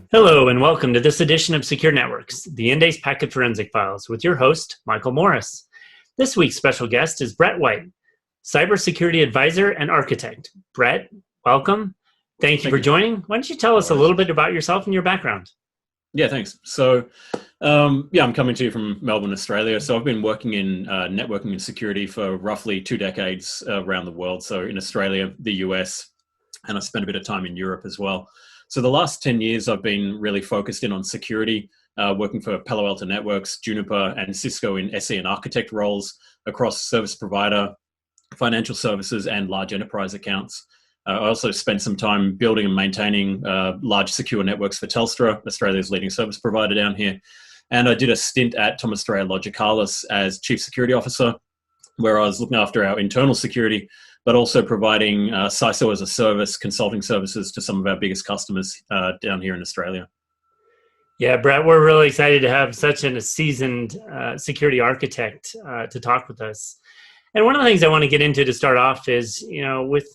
Hello and welcome to this edition of Secure Networks, the Endace Packet Forensic Files, with your host, Michael Morris. This week's special guest is Brett White, cybersecurity advisor and architect. Brett, welcome. Thank you for joining. Why don't you tell us a little bit about yourself and your background? Yeah, thanks. I'm coming to you from Melbourne, Australia. So I've been working in networking and security for roughly 2 decades around the world. So in Australia, the US, and I spent a bit of time in Europe as well. So the last 10 years, I've been really focused in on security, working for Palo Alto Networks, Juniper, and Cisco in SE and architect roles across service provider, financial services, and large enterprise accounts. I also spent some time building and maintaining large secure networks for Telstra, Australia's leading service provider down here. And I did a stint at Thomas Strayer Logicalis as Chief Security Officer, where I was looking after our internal security, but also providing CISO as a service, consulting services to some of our biggest customers down here in Australia. Yeah, Brett, we're really excited to have such a seasoned security architect to talk with us. And one of the things I want to get into to start off is, with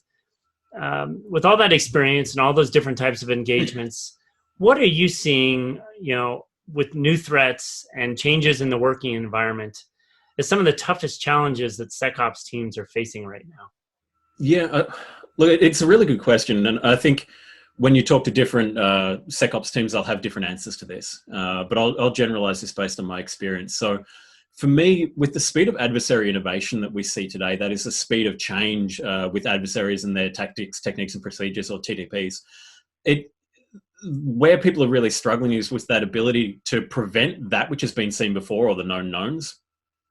all that experience and all those different types of engagements, what are you seeing, with new threats and changes in the working environment as some of the toughest challenges that SecOps teams are facing right now? Yeah, look, it's a really good question. And I think when you talk to different SecOps teams, they'll have different answers to this. But I'll generalize this based on my experience. So for me, with the speed of adversary innovation that we see today, that is the speed of change with adversaries and their tactics, techniques, and procedures, or TTPs. Where people are really struggling is with that ability to prevent that which has been seen before, or the known knowns,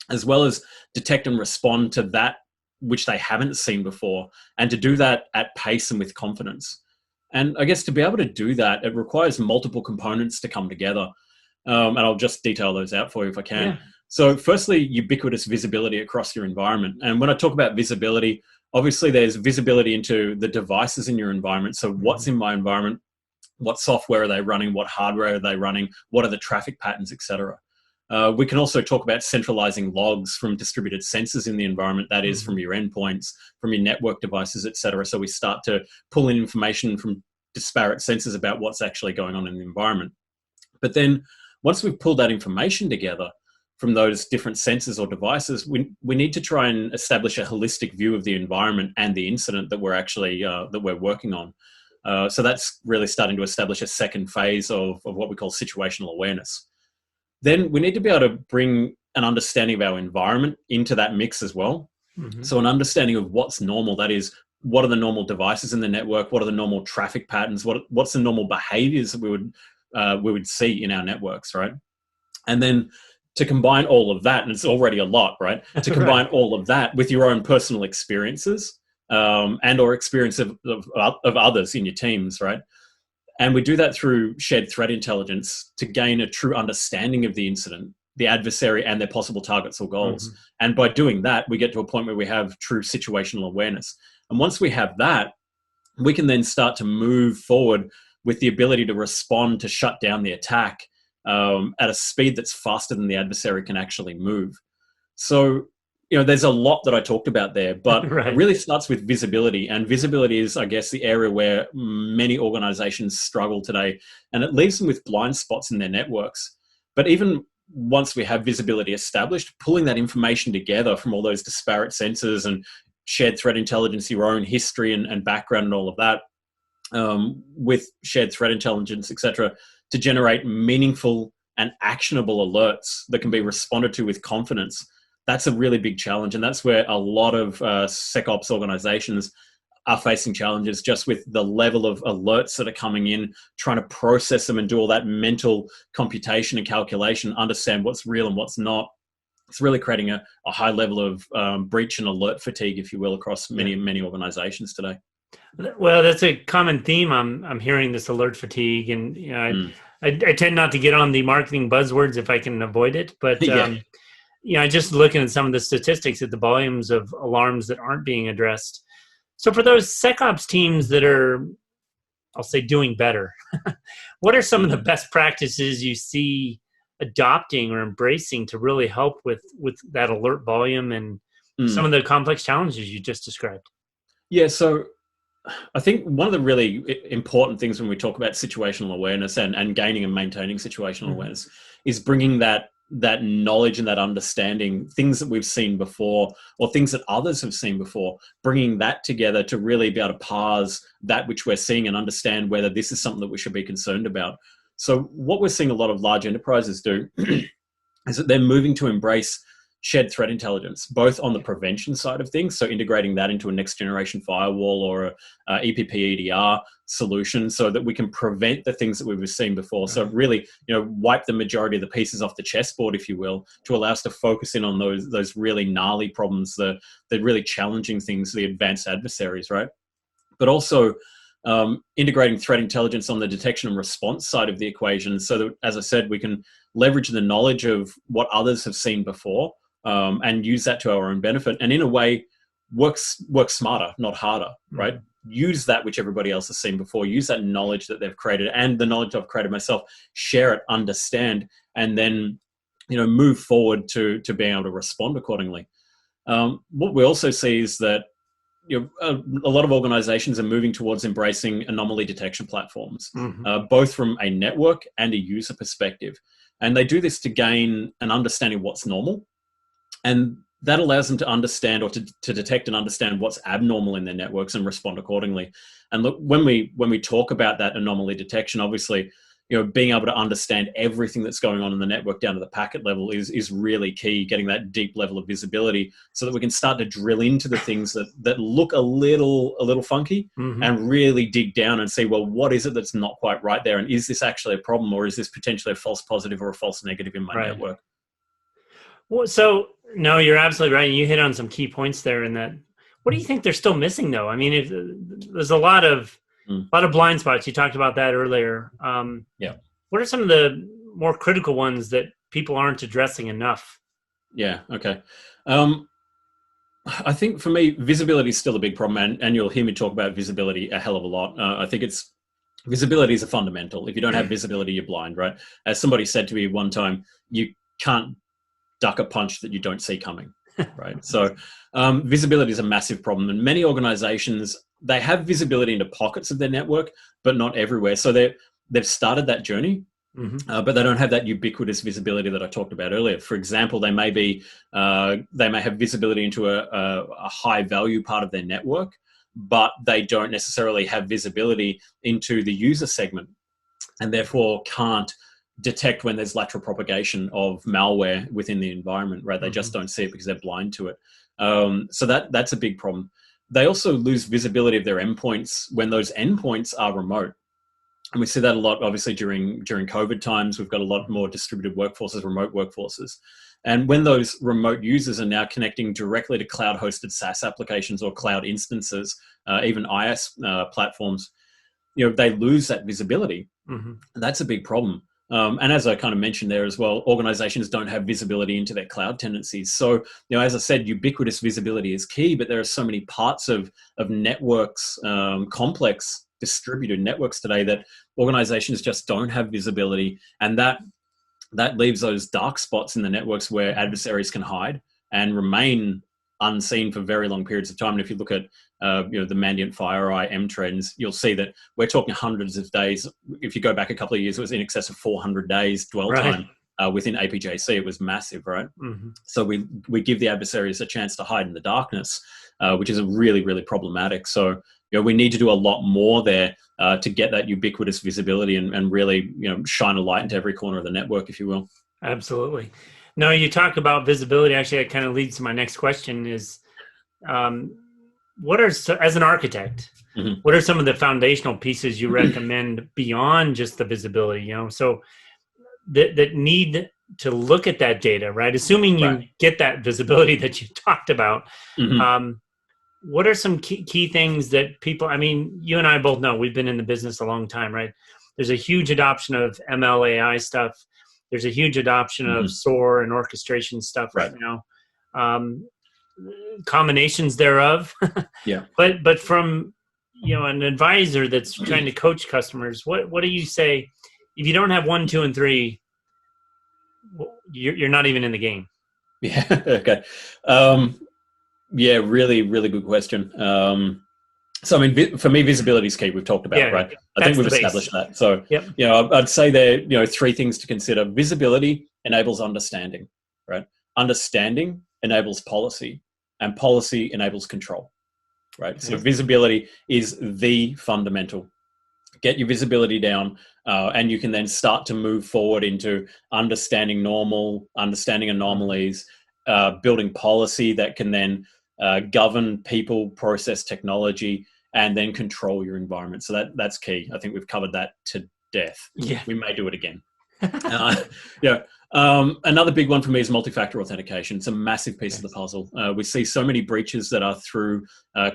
as well as detect and respond to that which they haven't seen before, and to do that at pace and with confidence. And I guess to be able to do that, it requires multiple components to come together. And I'll just detail those out for you if I can. Yeah. So firstly, ubiquitous visibility across your environment. And when I talk about visibility, obviously there's visibility into the devices in your environment. So what's in my environment? What software are they running? What hardware are they running? What are the traffic patterns, etc.? We can also talk about centralizing logs from distributed sensors in the environment, that is from your endpoints, from your network devices, etc. So we start to pull in information from disparate sensors about what's actually going on in the environment. But then once we've pulled that information together from those different sensors or devices, we need to try and establish a holistic view of the environment and the incident that we're actually that we're working on. So that's really starting to establish a second phase of what we call situational awareness. Then we need to be able to bring an understanding of our environment into that mix as well. So an understanding of what's normal, that is, what are the normal devices in the network? What are the normal traffic patterns? What's the normal behaviors that we would see in our networks, right? And then to combine all of that, and it's already a lot, right? To combine all of that with your own personal experiences and or experience of others in your teams, right? And we do that through shared threat intelligence to gain a true understanding of the incident, the adversary, and their possible targets or goals. And by doing that, we get to a point where we have true situational awareness. And once we have that, we can then start to move forward with the ability to respond, to shut down the attack at a speed that's faster than the adversary can actually move. So, there's a lot that I talked about there, but it really starts with visibility. And visibility is, I guess, the area where many organizations struggle today. And it leaves them with blind spots in their networks. But even once we have visibility established, pulling that information together from all those disparate sensors and shared threat intelligence, your own history and background and all of that, with shared threat intelligence, etc., to generate meaningful and actionable alerts that can be responded to with confidence. That's a really big challenge. And that's where a lot of SecOps organizations are facing challenges, just with the level of alerts that are coming in, trying to process them and do all that mental computation and calculation, understand what's real and what's not. It's really creating a high level of breach and alert fatigue, if you will, across many organizations today. Well, that's a common theme. I'm hearing this alert fatigue, and I tend not to get on the marketing buzzwords if I can avoid it. But just looking at some of the statistics at the volumes of alarms that aren't being addressed. So for those SecOps teams that are, I'll say, doing better, what are some of the best practices you see adopting or embracing to really help with that alert volume and some of the complex challenges you just described? Yeah, so I think one of the really important things when we talk about situational awareness and gaining and maintaining situational awareness is bringing that knowledge and that understanding, things that we've seen before or things that others have seen before, bringing that together to really be able to parse that which we're seeing and understand whether this is something that we should be concerned about. So what we're seeing a lot of large enterprises do is that they're moving to embrace shared threat intelligence, both on the prevention side of things, so integrating that into a next generation firewall or a EPP EDR solution so that we can prevent the things that we were seeing before. So really, wipe the majority of the pieces off the chessboard, if you will, to allow us to focus in on those really gnarly problems, the really challenging things, the advanced adversaries, right? But also integrating threat intelligence on the detection and response side of the equation so that, as I said, we can leverage the knowledge of what others have seen before and use that to our own benefit. And in a way, work smarter, not harder, right? Use that which everybody else has seen before. Use that knowledge that they've created and the knowledge I've created myself, share it, understand, and then move forward to being able to respond accordingly. What we also see is that a lot of organizations are moving towards embracing anomaly detection platforms, both from a network and a user perspective. And they do this to gain an understanding of what's normal. And that allows them to understand or to detect and understand what's abnormal in their networks and respond accordingly. And look, when we talk about that anomaly detection, obviously, being able to understand everything that's going on in the network down to the packet level is really key, getting that deep level of visibility so that we can start to drill into the things that look a little funky and really dig down and see, well, what is it that's not quite right there? And is this actually a problem, or is this potentially a false positive or a false negative in my network? Well, so no, you're absolutely right. You hit on some key points there in that. What do you think they're still missing though? I mean, if there's a lot of blind spots. You talked about that earlier. What are some of the more critical ones that people aren't addressing enough? Yeah. Okay. I think for me, visibility is still a big problem, and you'll hear me talk about visibility a hell of a lot. I think visibility is a fundamental. If you don't have visibility, you're blind, right? As somebody said to me one time, you can't duck a punch that you don't see coming, right? So visibility is a massive problem, and many organizations, they have visibility into pockets of their network, but not everywhere. So they've started that journey, but they don't have that ubiquitous visibility that I talked about earlier. For example, they may have visibility into a high value part of their network, but they don't necessarily have visibility into the user segment, and therefore can't detect when there's lateral propagation of malware within the environment, right? They just don't see it because they're blind to it. So that's a big problem. They also lose visibility of their endpoints when those endpoints are remote. And we see that a lot, obviously, during COVID times. We've got a lot more distributed workforces, remote workforces. And when those remote users are now connecting directly to cloud-hosted SaaS applications or cloud instances, even IaaS platforms, they lose that visibility. And that's a big problem. And as I kind of mentioned there as well, organizations don't have visibility into their cloud tendencies. So, as I said, ubiquitous visibility is key, but there are so many parts of networks, complex distributed networks today that organizations just don't have visibility. And that leaves those dark spots in the networks where adversaries can hide and remain unseen for very long periods of time. And if you look at the Mandiant FireEye M trends, you'll see that we're talking hundreds of days. If you go back a couple of years, it was in excess of 400 days dwell time within APJC. It was massive, right? So we give the adversaries a chance to hide in the darkness, which is really, really problematic. So we need to do a lot more there to get that ubiquitous visibility and really shine a light into every corner of the network, if you will. Absolutely. No, you talk about visibility. Actually, it kind of leads to my next question is, as an architect, what are some of the foundational pieces you recommend beyond just the visibility, so that need to look at that data, right? Assuming you get that visibility that you talked about, what are some key things that people, I mean, you and I both know we've been in the business a long time, right? There's a huge adoption of ML AI stuff. There's a huge adoption of SOAR and orchestration stuff right now. Combinations thereof. But from an advisor that's trying to coach customers, what do you say if you don't have 1, 2, and 3? You're not even in the game. Okay. Really, really good question. So, I mean, for me, visibility is key. We've talked about it, right? I think we've established that. So, I'd say there, three things to consider. Visibility enables understanding, right? Understanding enables policy, and policy enables control, right? So visibility is the fundamental. Get your visibility down, and you can then start to move forward into understanding anomalies, building policy that can then govern people, process, technology, and then control your environment. So that's key. I think we've covered that to death. Yeah, we may do it again. Another big one for me is multi-factor authentication. It's a massive piece of the puzzle. We see so many breaches that are through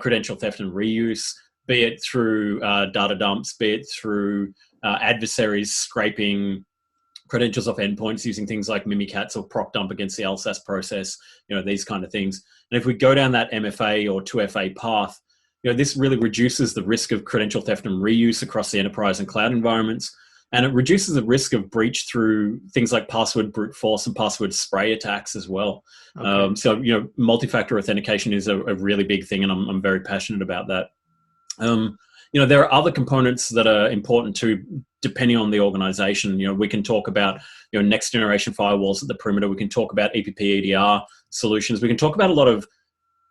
credential theft and reuse, be it through data dumps, be it through adversaries scraping credentials off endpoints using things like Mimikatz or proc dump against the LSAS process, these kind of things. And if we go down that MFA or 2FA path, this really reduces the risk of credential theft and reuse across the enterprise and cloud environments. And it reduces the risk of breach through things like password brute force and password spray attacks as well. Okay. Multi-factor authentication is a really big thing, and I'm very passionate about that. There are other components that are important too, depending on the organization. We can talk about, next generation firewalls at the perimeter. We can talk about EPP, EDR solutions. We can talk about a lot of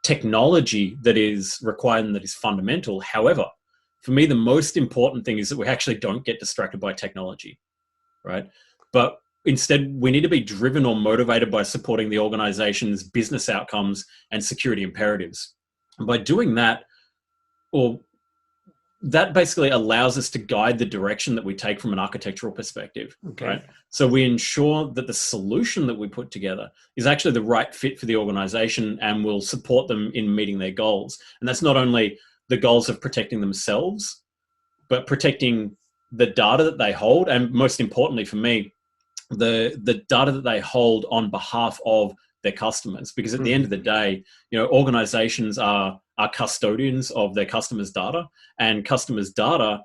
technology that is required and that is fundamental. However, for me, the most important thing is that we actually don't get distracted by technology, right? But instead, we need to be driven or motivated by supporting the organization's business outcomes and security imperatives. And by doing that, that basically allows us to guide the direction that we take from an architectural perspective, right? So we ensure that the solution that we put together is actually the right fit for the organization and will support them in meeting their goals. And that's not only the goals of protecting themselves, but protecting the data that they hold, and most importantly for me, the data that they hold on behalf of their customers. Because at the end of the day, organizations are custodians of their customers' data, and customers' data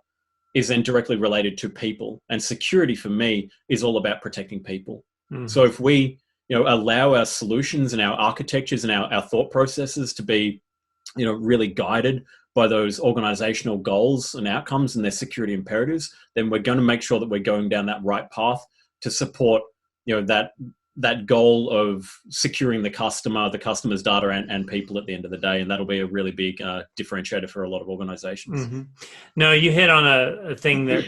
is then directly related to people. And security for me is all about protecting people. So if we allow our solutions and our architectures and our thought processes to be really guided by those organizational goals and outcomes and their security imperatives, then we're going to make sure that we're going down that right path to support that goal of securing the customer's data and people at the end of the day. And that'll be a really big differentiator for a lot of organizations. No, you hit on a thing that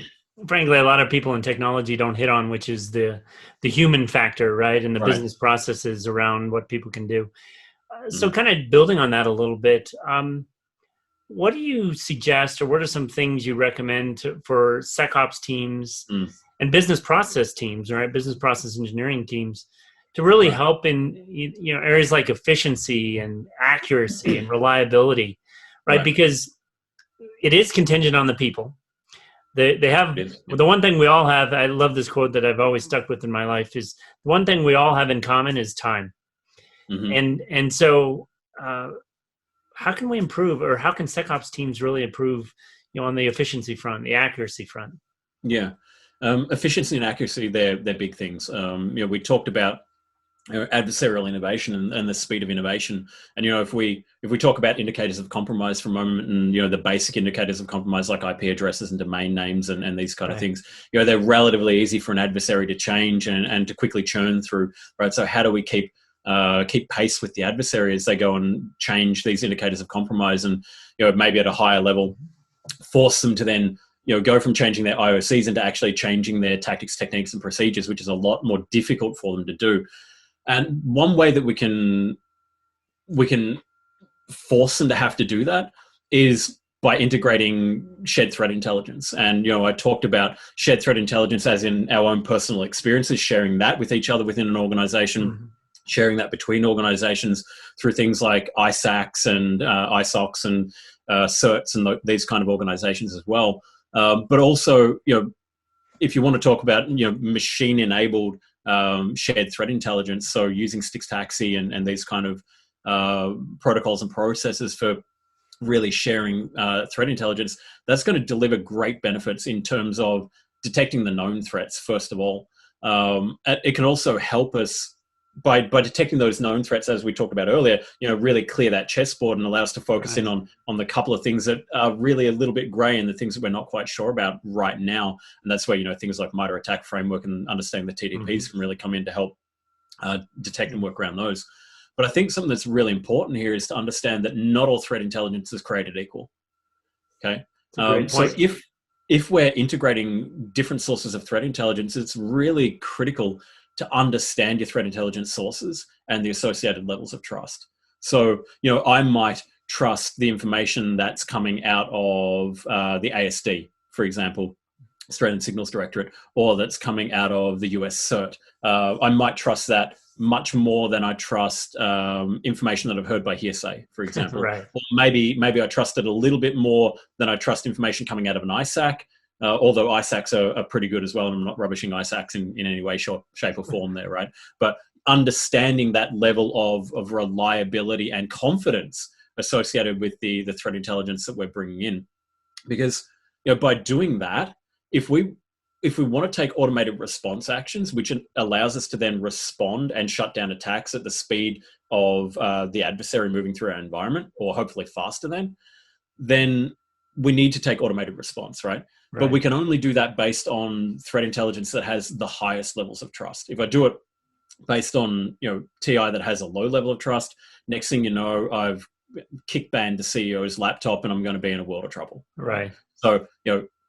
frankly a lot of people in technology don't hit on, which is the human factor, right? And the business processes around what people can do. So kind of building on that a little bit, what do you suggest, or what are some things you recommend for SecOps teams and business process teams, right? Business process engineering teams to really help in areas like efficiency and accuracy and reliability, right? Because it is contingent on the people. They have the one thing we all have. I love this quote that I've always stuck with in my life is the one thing we all have in common is time. And so how can we improve, or how can SecOps teams really improve, on the efficiency front, the accuracy front? Efficiency and accuracy, they're big things. We talked about adversarial innovation and the speed of innovation. And if we talk about indicators of compromise for a moment, and the basic indicators of compromise like IP addresses and domain names and these kind of things, they're relatively easy for an adversary to change and to quickly churn through, right? So how do we keep pace with the adversary as they go and change these indicators of compromise, and maybe at a higher level force them to then go from changing their IOCs into actually changing their tactics, techniques, and procedures, which is a lot more difficult for them to do. And one way that we can force them to have to do that is by integrating shared threat intelligence. And I talked about shared threat intelligence as in our own personal experiences, sharing that with each other within an organization, sharing that between organizations through things like ISACs and ISOCs and certs and these kind of organizations as well. But also, if you want to talk about machine-enabled shared threat intelligence, so using Stix-Taxi and these kind of protocols and processes for really sharing threat intelligence, that's going to deliver great benefits in terms of detecting the known threats, first of all. It can also help us by detecting those known threats, as we talked about earlier, really clear that chessboard and allow us to focus in on the couple of things that are really a little bit gray and the things that we're not quite sure about right now. And that's where, things like MITRE ATT&CK framework and understanding the TDPs can really come in to help detect and work around those. But I think something that's really important here is to understand that not all threat intelligence is created equal. Okay. So if we're integrating different sources of threat intelligence, it's really critical to understand your threat intelligence sources and the associated levels of trust. So, I might trust the information that's coming out of the ASD, for example, Australian Signals Directorate, or that's coming out of the US CERT. I might trust that much more than I trust information that I've heard by hearsay, for example. Right. Or maybe I trust it a little bit more than I trust information coming out of an ISAC. Although ISACs are pretty good as well, and I'm not rubbishing ISACs in any way, shape, or form there, right? But understanding that level of reliability and confidence associated with the threat intelligence that we're bringing in. Because by doing that, if we want to take automated response actions, which allows us to then respond and shut down attacks at the speed of the adversary moving through our environment, or hopefully faster then we need to take automated response, right? But we can only do that based on threat intelligence that has the highest levels of trust. If I do it based on TI that has a low level of trust, next thing you know, I've kick banned the CEO's laptop and I'm going to be in a world of trouble. Right. So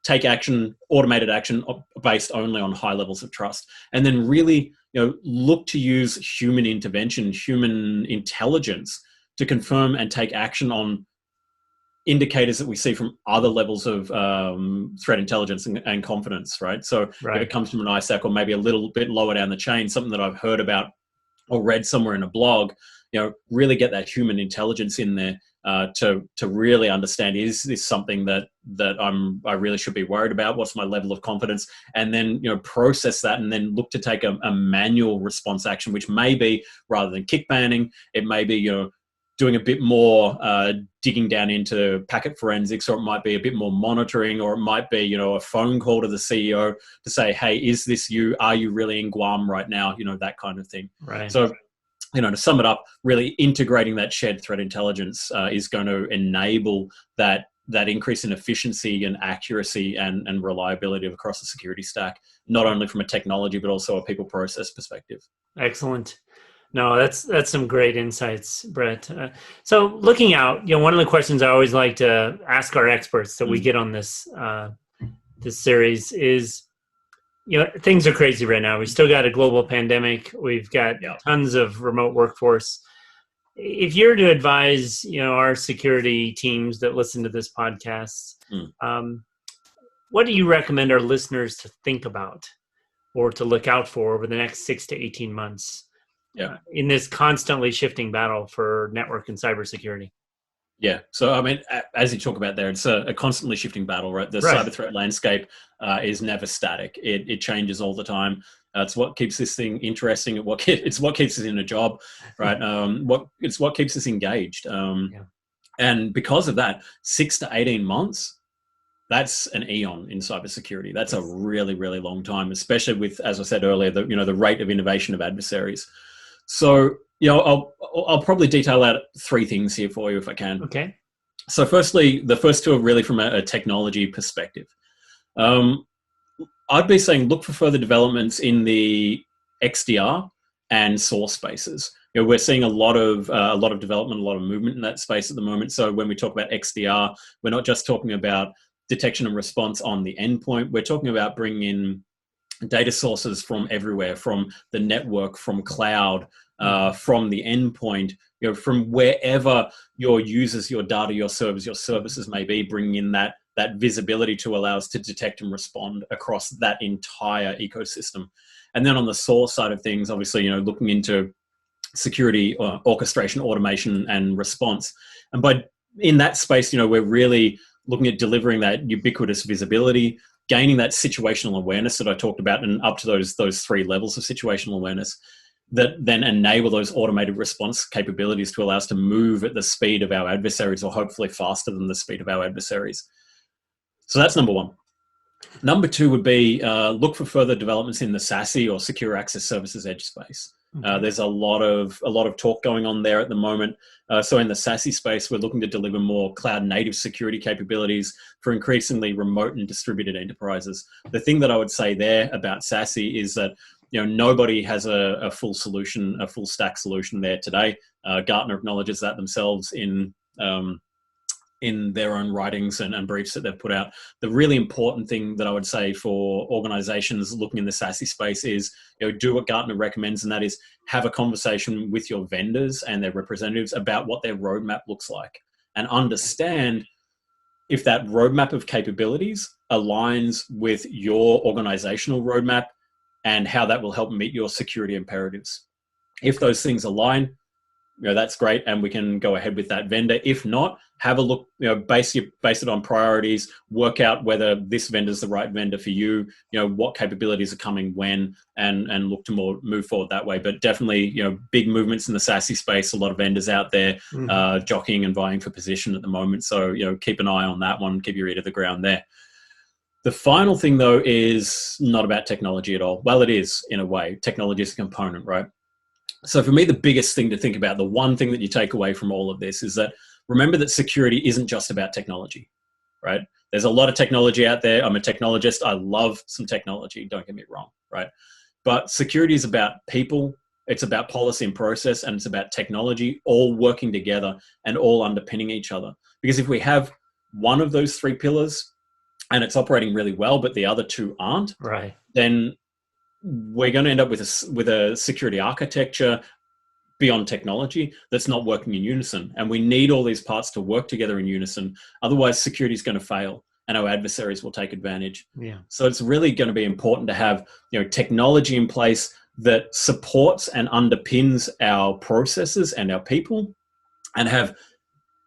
take action, automated action based only on high levels of trust, and then really look to use human intervention, human intelligence to confirm and take action on indicators that we see from other levels of threat intelligence and confidence, right? So if it comes from an ISAC or maybe a little bit lower down the chain, something that I've heard about or read somewhere in a blog, really get that human intelligence in there to really understand, is this something that I really should be worried about? What's my level of confidence? And then process that and then look to take a manual response action, which may be, rather than kick banning, it may be doing a bit more digging down into packet forensics, or it might be a bit more monitoring, or it might be a phone call to the CEO to say, hey, is this you? Are you really in Guam right now? That kind of thing. Right. So to sum it up, really integrating that shared threat intelligence is going to enable that increase in efficiency and accuracy and reliability across the security stack, not only from a technology but also a people process perspective. Excellent. No, that's some great insights, Brett. So looking out, one of the questions I always like to ask our experts that we get on this this series is, things are crazy right now. We still got a global pandemic. We've got tons of remote workforce. If you're to advise, our security teams that listen to this podcast, what do you recommend our listeners to think about or to look out for over the next 6 to 18 months? In this constantly shifting battle for network and cybersecurity? Yeah. So, I mean, as you talk about there, it's a constantly shifting battle, right? The cyber threat landscape is never static. It changes all the time. It's what keeps this thing interesting. It's what keeps us in a job, right? It's what keeps us engaged. And because of that, 6 to 18 months, that's an eon in cybersecurity. That's a really, really long time, especially with, as I said earlier, the rate of innovation of adversaries. So, I'll probably detail out 3 things here for you if I can. Okay. So firstly, the first 2 are really from a technology perspective. I'd be saying look for further developments in the XDR and source spaces. We're seeing a lot of development, a lot of movement in that space at the moment. So when we talk about XDR, we're not just talking about detection and response on the endpoint. We're talking about bringing in data sources from everywhere, from the network, from cloud, from the endpoint, from wherever your users, your data, your servers, your services may be, bringing in that visibility to allow us to detect and respond across that entire ecosystem. And then on the source side of things, obviously, looking into security, orchestration, automation, and response. And in that space, we're really looking at delivering that ubiquitous visibility, gaining that situational awareness that I talked about, and up to those 3 levels of situational awareness that then enable those automated response capabilities to allow us to move at the speed of our adversaries, or hopefully faster than the speed of our adversaries. So that's number 1. Number 2 would be look for further developments in the SASE or secure access services edge space. Okay. There's a lot of talk going on there at the moment. So in the SASE space, we're looking to deliver more cloud-native security capabilities for increasingly remote and distributed enterprises. The thing that I would say there about SASE is that nobody has a full solution, a full stack solution there today. Gartner acknowledges that themselves in their own writings and briefs that they've put out. The really important thing that I would say for organizations looking in the SASE space is, do what Gartner recommends, and that is have a conversation with your vendors and their representatives about what their roadmap looks like, and understand if that roadmap of capabilities aligns with your organizational roadmap and how that will help meet your security imperatives. If those things align, that's great, and we can go ahead with that vendor. If not, have a look, base it on priorities, work out whether this vendor is the right vendor for you, what capabilities are coming when, and look to move forward that way. But definitely, big movements in the SASE space, a lot of vendors out there jockeying and vying for position at the moment. So, keep an eye on that one, keep your ear to the ground there. The final thing, though, is not about technology at all. Well, it is, in a way. Technology is a component, right? So for me, the biggest thing to think about, the one thing that you take away from all of this, is that remember that security isn't just about technology, right? There's a lot of technology out there. I'm a technologist. I love some technology. Don't get me wrong, right? But security is about people. It's about policy and process, and it's about technology all working together and all underpinning each other. Because if we have one of those three pillars and it's operating really well, but the other two aren't, right, then we're going to end up with a security architecture beyond technology that's not working in unison. And we need all these parts to work together in unison. Otherwise, security is going to fail and our adversaries will take advantage. Yeah. So it's really going to be important to have technology in place that supports and underpins our processes and our people, and have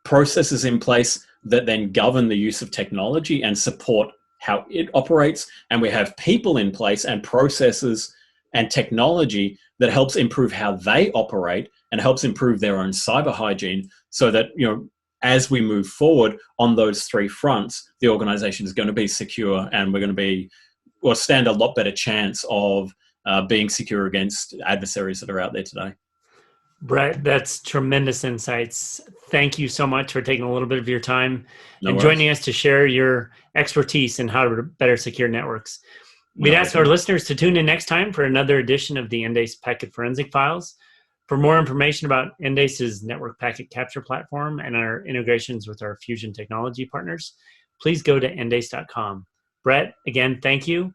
processes in place that then govern the use of technology and support how it operates. And we have people in place and processes and technology that helps improve how they operate and helps improve their own cyber hygiene, so that, as we move forward on those three fronts, the organization is going to be secure, and we're going to stand a lot better chance of being secure against adversaries that are out there today. Brett, that's tremendous insights. Thank you so much for taking a little bit of your time and worries. joining us to share your expertise in how to better secure networks. We'd ask our listeners to tune in next time for another edition of the Endace Packet Forensic Files. For more information about Endace's network packet capture platform and our integrations with our Fusion technology partners, please go to endace.com. Brett, again, thank you.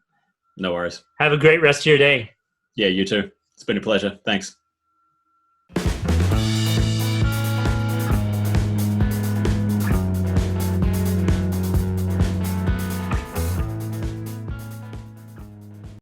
No worries. Have a great rest of your day. Yeah, you too. It's been a pleasure. Thanks.